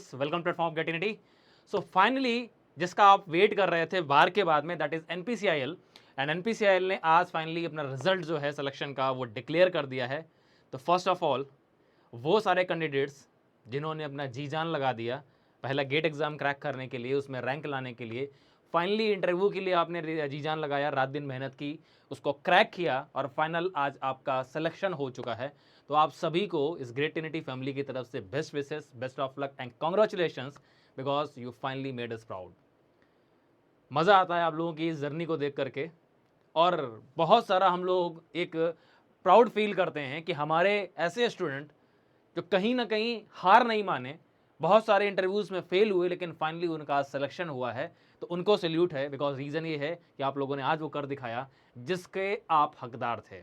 Guys, welcome platform Getinity. So finally जिसका आप wait कर रहे थे बार के बाद में, that is NPCIL. And NPCIL ने आज फाइनली अपना रिजल्ट जो है सिलेक्शन का वो डिक्लेयर कर दिया है। तो फर्स्ट ऑफ ऑल वो सारे कैंडिडेट्स जिन्होंने अपना जी जान लगा दिया पहला गेट एग्जाम क्रैक करने के लिए, उसमें रैंक लाने के लिए, फाइनली इंटरव्यू के लिए आपने जी जान लगाया, रात दिन मेहनत की, उसको क्रैक किया और फाइनल आज आपका सिलेक्शन हो चुका है। तो आप सभी को इस ग्रेट ट्रिनिटी फैमिली की तरफ से best wishes, best of luck and congratulations, because you finally made us proud. मज़ा आता है आप लोगों की इस जर्नी को देख करके, और बहुत सारा हम लोग एक प्राउड फील करते हैं कि हमारे ऐसे स्टूडेंट जो कहीं ना कहीं हार नहीं माने, बहुत सारे इंटरव्यूज़ में फेल हुए लेकिन फाइनली उनका सिलेक्शन हुआ है, तो उनको सैल्यूट है। बिकॉज रीज़न ये है कि आप लोगों ने आज वो कर दिखाया जिसके आप हकदार थे।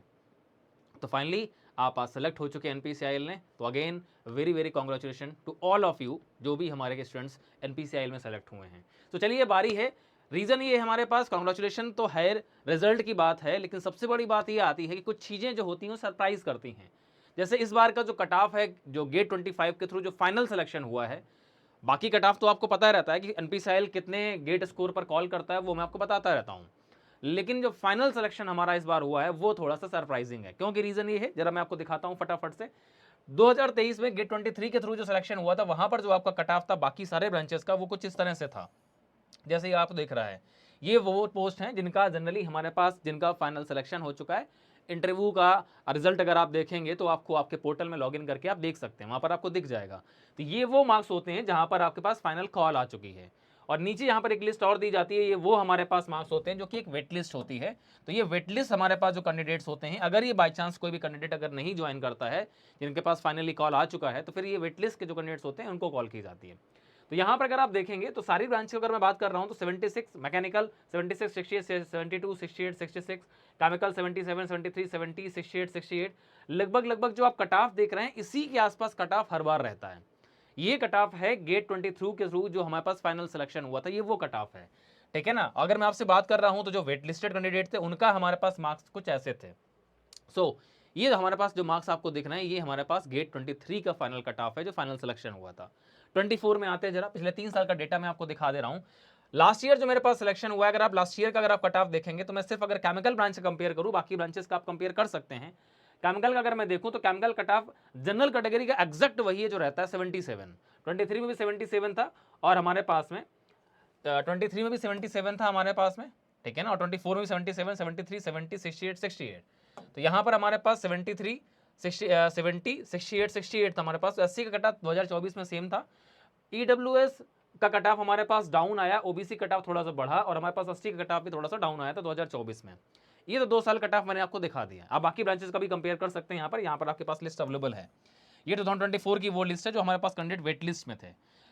तो फाइनली आप आज सेलेक्ट हो चुके हैं एनपीसीआईएल ने। तो again very very congratulation to all of you जो भी हमारे स्टूडेंट्स एनपीसीआईएल में सेलेक्ट हुए हैं। तो चलिए बारी है, रीज़न ये है हमारे पास, कॉन्ग्रेचुलेशन तो है, रिजल्ट की बात है, लेकिन सबसे बड़ी बात ये आती है कि कुछ चीज़ें जो होती हैं वो सरप्राइज करती हैं। जैसे इस बार का जो कट ऑफ है, जो गेट 25 के थ्रू जो फाइनल सिलेक्शन हुआ है, बाकी कट ऑफ तो आपको पता रहता है कि एनपीसीआईएल कितने गेट स्कोर पर कॉल करता है, वो मैं आपको बताता रहता हूँ। लेकिन जो फाइनल सिलेक्शन हमारा इस बार हुआ है वो थोड़ा सा सरप्राइजिंग है। क्योंकि रीजन ये है, जरा मैं आपको दिखाता हूं फटाफट से। 2023 में गेट 23 के थ्रू जो सिलेक्शन हुआ था, वहां पर जो आपका कट ऑफ था बाकी सारे ब्रांचेस का, वो कुछ इस तरह से था। जैसे ये आप देख रहा है, ये वो पोस्ट हैं जिनका जनरली हमारे पास, जिनका फाइनल सिलेक्शन हो चुका है। इंटरव्यू का रिजल्ट अगर आप देखेंगे तो आपको आपके पोर्टल में लॉगिन करके आप देख सकते हैं, वहां पर आपको दिख जाएगा। तो ये वो मार्क्स होते हैं जहां पर आपके पास फाइनल कॉल आ चुकी है। और नीचे यहाँ पर एक लिस्ट और दी जाती है, ये वो हमारे पास मार्क्स होते हैं जो कि एक वेट लिस्ट होती है। तो ये वेट लिस्ट हमारे पास जो कैंडिडेट्स होते हैं, अगर ये बाई चांस कोई भी कैंडिडेट अगर नहीं ज्वाइन करता है, जिनके पास फाइनली कॉल आ चुका है, तो फिर ये वेट लिस्ट के जो कैंडिडेट्स होते हैं उनको कॉल की जाती है। तो यहाँ पर अगर आप देखेंगे तो सारी ब्रांच की अगर मैं बात कर रहा हूँ तो 76 मैकेनिकल, 76, 68, 72, 68, 66, केमिकल 77, 73, 70, 68, 68, लगभग जो आप कट ऑफ देख रहे हैं इसी के आसपास कट ऑफ हर बार रहता है। ये कट ऑफ है गेट 23 के थ्रू जो हमारे पास फाइनल सिलेक्शन हुआ था, ये वो कट ऑफ है, ठीक है ना। अगर मैं आपसे बात कर रहा हूं तो जो वेट लिस्टेड कैंडिडेट थे उनका हमारे पास मार्क्स कुछ ऐसे थे। सो ये हमारे पास जो मार्क्स आपको दिख रहे हैं, ये हमारे पास गेट 23 का फाइनल कट ऑफ है जो फाइनल सिलेक्शन हुआ था। 24 में आते हैं, जरा पिछले 3 साल का डेटा मैं आपको दिखा दे रहा हूँ। लास्ट ईयर जो मेरे पास सिलेक्शन हुआ है, अगर आप लास्ट ईयर का अगर आप कट ऑफ देखेंगे तो मैं सिर्फ अगर केमिकल ब्रांच से कंपेयर करूँ, बाकी ब्रांचेस का आप कंपेयर कर सकते हैं। केमिकल का अगर मैं देखूं तो chemical cut off general category का एग्जैक्ट वही है जो रहता है 77। 23 में भी 77 था और हमारे पास में 23 में भी 77 था हमारे पास में, ठीक है ना। और 24 में भी 77, 73, 70, 68, 68। तो यहाँ पर हमारे पास 73, 70, 68, 68 था हमारे पास। 80 का कट ऑफ 2024 में सेम था। ईडब्ल्यूएस का कट ऑफ हमारे पास डाउन आया, ओबीसी कट ऑफ थोड़ा सा बढ़ा और हमारे पास 80 का कट ऑफ भी थोड़ा सा डाउन आया था 2024 में। ये तो 2 साल कट ऑफ मैंने आपको दिखा दिया। आप बाकी ब्रांचेस का भी कंपेयर कर सकते हैं। यहाँ पर आपके पास लिस्ट अवेलेबल है। ये 2024 की वो लिस्ट है जो हमारे पास कैंडिडेट वेट लिस्ट में थे।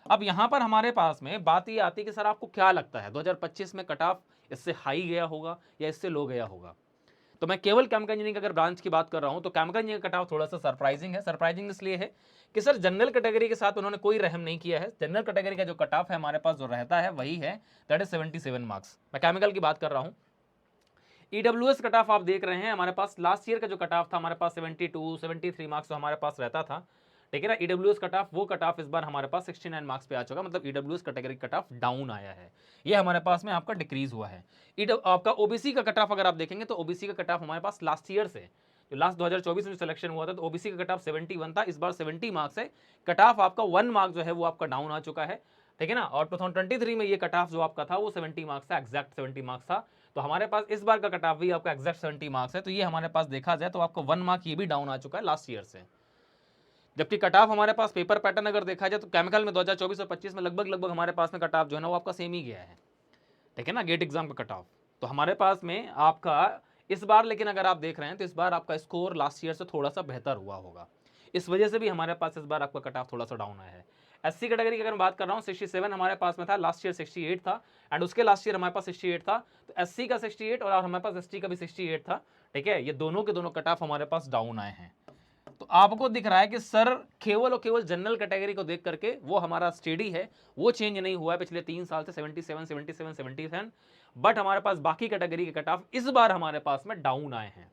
अब यहाँ पर हमारे पास में बात ये आती है कि सर आपको क्या लगता है 2025 में कट ऑफ इससे हाई गया होगा या इससे लो गया होगा। तो मैं केवल केमिकल इंजीनियरिंग अगर ब्रांच की बात कर रहा हूं तो केमिकल इंजीनियरिंग कट ऑफ थोड़ा सा सरप्राइजिंग है। सरप्राइजिंग इसलिए है कि सर जनरल कैटेगरी के साथ उन्होंने कोई रहम नहीं किया है। जनरल कैटेगरी का जो कट ऑफ है हमारे पास जो रहता है वही है, दैट इज 77 मार्क्स। मैं केमिकल की बात कर रहा हूं। ईडब्ल्यूएस कट ऑफ आप देख रहे हैं, हमारे पास लास्ट ईयर का जो कट ऑफ था हमारे पास 72, 73 मार्क्स तो हमारे पास रहता था, ठीक है ना। ईडब्ल्यूएस कट ऑफ, वो कट ऑफ इस बार हमारे पास 69 मार्क्स पे आ चुका, मतलब EWS category cut off down आया है, ये हमारे पास में आपका डिक्रीज हुआ है। आपका ओबीसी का कट ऑफ अगर आप देखेंगे तो ओबीसी का कट ऑफ हमारे पास लास्ट ईयर से, जो लास्ट 2024 में सिलेक्शन हुआ था, तो ओबीसी का कट ऑफ 71 था, इस बार 70 मार्क्स है। कट ऑफ आपका 1 मार्क जो है वो आपका डाउन आ चुका है, ठीक है ना। और 2023 में ये कट ऑफ जो आपका था वो 70 मार्क्स था, एग्जैक्ट 70 मार्क्स था। तो हमारे पास इस बार का कट ऑफ भी आपका एग्जैक्ट 70 मार्क्स है। तो ये हमारे पास देखा जाए तो आपको 1 मार्क ये भी डाउन आ चुका है लास्ट ईयर से। जबकि कट ऑफ हमारे पास पेपर पैटर्न अगर देखा जाए तो केमिकल में 2024 और 25 में लगभग हमारे पास में कट ऑफ जो है ना वो आपका सेम ही गया है, ठीक है ना, गेट एग्जाम का कट ऑफ। तो हमारे पास में आपका इस बार, लेकिन अगर आप देख रहे हैं तो इस बार आपका स्कोर लास्ट ईयर से थोड़ा सा बेहतर हुआ होगा, इस वजह से भी हमारे पास इस बार आपका कट ऑफ थोड़ा सा डाउन आया है। एससी कैटेगरी की अगर मैं बात कर रहा हूँ 67 हमारे पास में था, लास्ट ईयर 68 था, एंड उसके लास्ट ईयर हमारे पास 68 था। तो एससी का 68 और हमारे पास एसटी का भी 68 था, ठीक है। ये दोनों के दोनों कट ऑफ हमारे पास डाउन आए हैं। तो आपको दिख रहा है कि सर केवल और केवल जनरल कैटेगरी को देख करके वो हमारा स्टेडी है, वो चेंज नहीं हुआ है पिछले 3 साल से 77, 77, 77। बट हमारे पास बाकी कैटेगरी के कट ऑफ इस बार हमारे पास में डाउन आए हैं,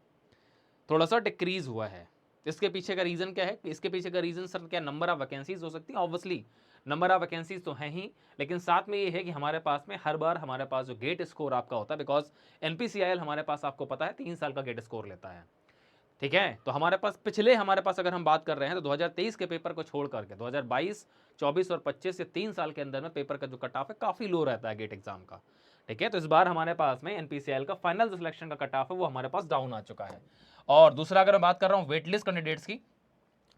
थोड़ा सा डिक्रीज हुआ है। इसके पीछे का रीजन क्या है? इसके पीछे का रीजन सर क्या नंबर ऑफ वैकेंसीज हो सकती है? ऑब्वियसली नंबर ऑफ वैकेंसीज तो हैं ही, लेकिन साथ में ये है कि हमारे पास में हर बार हमारे पास जो गेट स्कोर आपका होता है, बिकॉज NPCIL हमारे पास आपको पता है 3 साल का गेट स्कोर लेता है, ठीक है। तो हमारे पास अगर हम बात कर रहे हैं तो 2023 के पेपर को छोड़ करके 2022, 24 और 25 से 3 साल के अंदर में पेपर का जो कट ऑफ है काफ़ी लो रहता है गेट एग्जाम का, ठीक है। तो इस बार हमारे पास में NPCIL का फाइनल जो सिलेक्शन का कट ऑफ है वो हमारे पास डाउन आ चुका है। और दूसरा अगर मैं बात कर रहा हूँ वेटलिस्ट कैंडिडेट्स की,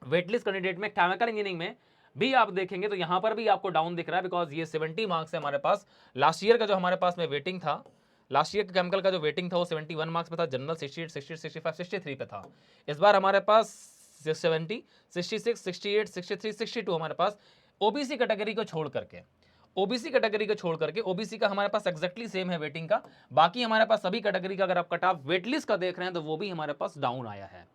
वेटलिस्ट कैंडिडेट में केमिकल इंजीनियरिंग में भी आप देखेंगे तो यहां पर भी आपको डाउन दिख रहा है, बिकॉज ये 70 मार्क्स है हमारे पास। लास्ट ईयर का जो हमारे पास में वेटिंग था, लास्ट ईयर केमिकल का जो वेटिंग था वो 71 मार्क्स पे था, जनरल 68, 60, 65, 63 पे था। इस बार हमारे पास 70, 66, 68, 63, 62 हमारे पास ओबीसी कैटेगरी को छोड़ करके, ओबीसी कैटेगरी को छोड़ करके, ओबीसी का हमारे पास एग्जैक्टली सेम है वेटिंग का। बाकी हमारे पास सभी कैटेगरी का अगर आप कट ऑफ वेटलिस्ट का देख रहे हैं तो वो भी हमारे पास डाउन आया है,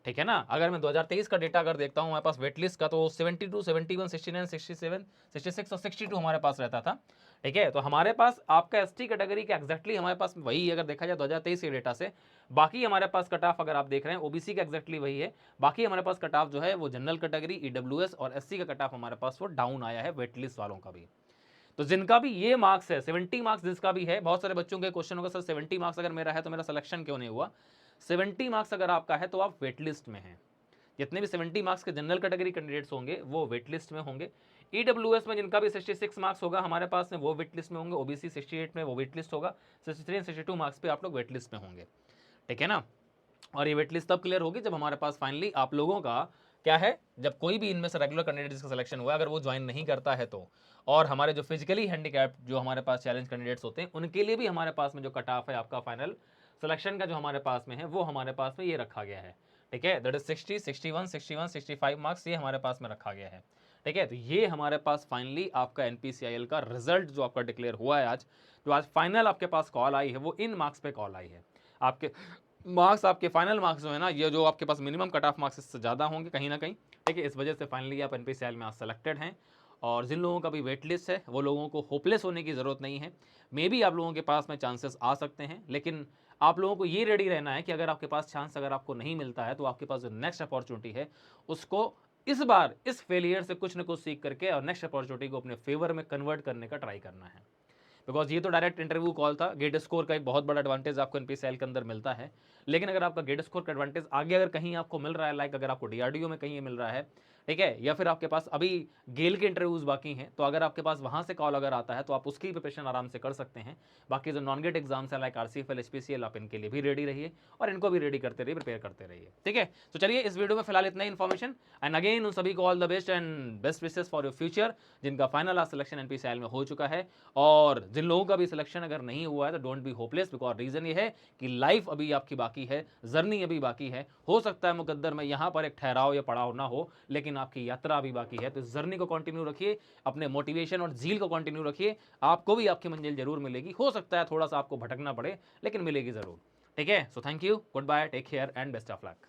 ठीक है ना। अगर मैं 2023 का डेटा अगर देखता हूं हमारे पास वेटलिस्ट का तो 72, 71, 69, 67, 66 और 62 हमारे पास रहता था, ठीक है। तो हमारे पास आपका एसटी कैटेगरी का एग्जैक्टली हमारे पास वही, अगर देखा जाए 2023 के डेटा से, बाकी हमारे पास कट ऑफ अगर आप देख रहे हैं ओबीसी का एग्जैक्टली वही है। बाकी हमारे पास कट ऑफ जो है वो जनरल कैटेगरी, ईडब्ल्यूएस और एससी का कट ऑफ हमारे पास वो डाउन आया है वेटलिस्ट वालों का भी। तो जिनका भी ये मार्क्स है 70 मार्क्स जिसका भी है, बहुत सारे बच्चों के क्वेश्चन होगा सर 70 मार्क्स अगर मेरा है तो मेरा सिलेक्शन क्यों नहीं हुआ। 70 मार्क्स अगर आपका है तो आप वेटलिस्ट में हैं। जितने भी 70 मार्क्स के जनरल कैटेगरी कैंडिडेट्स होंगे वो वेटलिस्ट में होंगे। ईडब्ल्यूएस में जिनका भी 66 मार्क्स होगा हमारे पास में वो वेटलिस्ट में होंगे। ओबीसी 68 में वो वेटलिस्ट होगा। 63 62 मार्क्स पे आप लोग वेटलिस्ट में होंगे, ठीक है ना। और ये वेटलिस्ट तब क्लियर होगी जब हमारे पास फाइनली आप लोगों का क्या है, जब कोई भी इनमें से रेगुलर कैंडिडेट जिसका सिलेक्शन हुआ अगर वो ज्वाइन नहीं करता है तो, और हमारे जो फिजिकली हैंडीकैप्ड जो हमारे पास चैलेंज कैंडिडेट्स होते हैं उनके लिए भी हमारे पास में जो कट ऑफ है आपका फाइनल सिलेक्शन का जो हमारे पास में है वो हमारे पास में ये रखा गया है, ठीक है। दैट इज 60, 61, 61, 65 मार्क्स ये हमारे पास में रखा गया है, ठीक है। तो ये हमारे पास फाइनली आपका NPCIL का रिजल्ट जो आपका डिक्लेयर हुआ है आज, जो आज फाइनल आपके पास कॉल आई है वो इन मार्क्स पे कॉल आई है। आपके मार्क्स, आपके फाइनल मार्क्स जो है ना, ये जो आपके पास मिनिमम कट ऑफ मार्क्स इससे ज़्यादा होंगे कहीं ना कहीं, ठीक है। इस वजह से फाइनली आप NPCIL में आज सेलेक्टेड हैं। और जिन लोगों का भी वेट लिस्ट है वो लोगों को होपलेस होने की ज़रूरत नहीं है। मे बी आप लोगों के पास में चांसेस आ सकते हैं, लेकिन आप लोगों को ये रेडी रहना है कि अगर आपके पास चांस अगर आपको नहीं मिलता है तो आपके पास जो नेक्स्ट अपॉर्चुनिटी है उसको इस बार इस फेलियर से कुछ न कुछ सीख करके और नेक्स्ट अपॉर्चुनिटी को अपने फेवर में कन्वर्ट करने का ट्राई करना है। बिकॉज ये तो डायरेक्ट इंटरव्यू कॉल था। गेट स्कोर का एक बहुत बड़ा एडवांटेज आपको NPCIL के अंदर मिलता है, लेकिन अगर आपका गेट स्कोर का एडवांटेज आगे अगर कहीं आपको मिल रहा है, लाइक अगर आपको DRDO में कहीं ये मिल रहा है, ठीक है, या फिर आपके पास अभी गेल के इंटरव्यूज बाकी हैं, तो अगर आपके पास वहां से कॉल अगर आता है तो आप उसकी प्रिपरेशन आराम से कर सकते हैं। बाकी जो नॉन गेट एग्जाम्स है लाइक RCFL, HPCL, आप इनके लिए भी रेडी रहिए और इनको भी रेडी करते रहिए, प्रिपेयर करते रहिए, ठीक है। तो चलिए इस वीडियो में फिलहाल इतना ही इन्फॉर्मेशन। एंड अगेन उन सभी को all the best and best wishes for your future, जिनका फाइनल आज सिलेक्शन NPCIL में हो चुका है। और जिन लोगों का भी सिलेक्शन अगर नहीं हुआ है तो don't be hopeless, because reason ये है कि लाइफ अभी आपकी बाकी है, जर्नी अभी बाकी है। हो सकता है मुकद्दर में यहाँ पर एक ठहराव या पड़ाव ना हो, लेकिन आपकी यात्रा अभी बाकी है। तो इस जर्नी को कंटिन्यू रखिए, अपने मोटिवेशन और झील को कंटिन्यू रखिए, आपको भी आपकी मंजिल जरूर मिलेगी। हो सकता है थोड़ा सा आपको भटकना पड़े, लेकिन मिलेगी जरूर, ठीक है। So thank you, good bye, take care and best of luck.